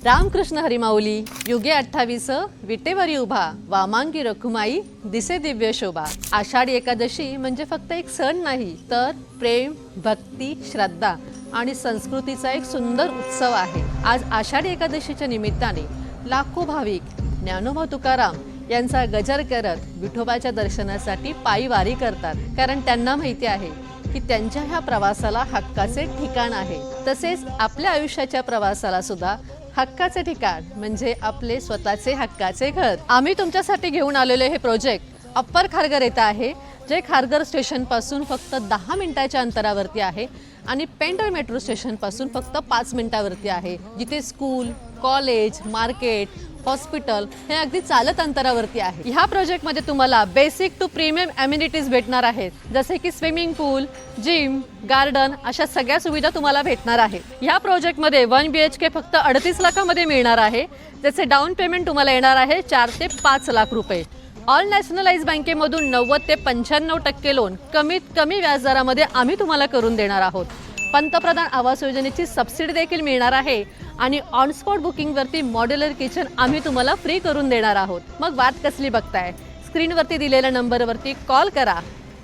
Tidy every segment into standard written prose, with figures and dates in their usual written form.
रामकृष्ण हरिमाऊली युगे 28 विटेवरी उभा वामांगी रखुमाई दिसे दिव्य शोभा। आषाढी एकादशी म्हणजे फक्त एक सण नाही तर प्रेम, भक्ती, श्रद्धा आणि संस्कृतीचा एक सुंदर उत्सव आहे। आज आषाढी एकादशीच्या निमित्ताने लाखो भाविक ज्ञानोबा तुकाराम यांचा गजर करत विठोबाच्या दर्शनासाठी पायी वारी करतात, कारण त्यांना माहिती आहे की त्यांच्या ह्या प्रवासाला हक्काचे ठिकाण आहे। तसेच आपल्या आयुष्याच्या प्रवासाला सुद्धा हक्काचे ठिकाण म्हणजे आपले स्वतःचे हक्काचे घर। आम्ही तुमच्यासाठी घेऊन आलेले हे प्रोजेक्ट अप्पर खारघर येथे आहे, जे खारघर स्टेशन पासून फक्त 10 मिनिटाच्या अंतरावरती आहे आणि पेंढर मेट्रो स्टेशन पासून फक्त 5 मिनिटावरती आहे, जिथे स्कूल, कॉलेज, मार्केट, हॉस्पिटल हे अगदी चालत अंतरावरती आहे। ह्या प्रोजेक्ट मध्ये तुम्हाला बेसिक टू प्रीमियम अम्युनिटीज भेटणार आहेत, जसे की स्विमिंग पूल, जिम, गार्डन अशा सगळ्या सुविधा तुम्हाला भेटणार आहेत। ह्या प्रोजेक्ट मध्ये 1 BHK फक्त 38 लाखांमध्ये मिळणार आहे, ज्याचे डाऊन पेमेंट तुम्हाला येणार आहे 4 ते 5 लाख रुपये। ऑल नॅशनलाइज बँकेमधून 90 ते 95% लोन कमीत कमी व्याजदरामध्ये आम्ही तुम्हाला करून देणार आहोत। पंतप्रधान आवास योजनेची सबसिडी देखील मिळणार आहे आणि ऑन स्पॉट बुकिंगवरती मॉड्युलर किचन आम्ही तुम्हाला फ्री करून देणार आहोत। मग वाट कसली बघताय? स्क्रीनवरती दिलेल्या नंबरवरती कॉल करा,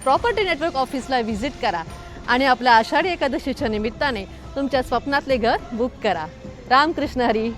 प्रॉपर्टी नेटवर्क ऑफिसला व्हिजिट करा आणि आपल्या आषाढी एकादशीच्या निमित्ताने तुमच्या स्वप्नातले घर बुक करा। रामकृष्ण हरी।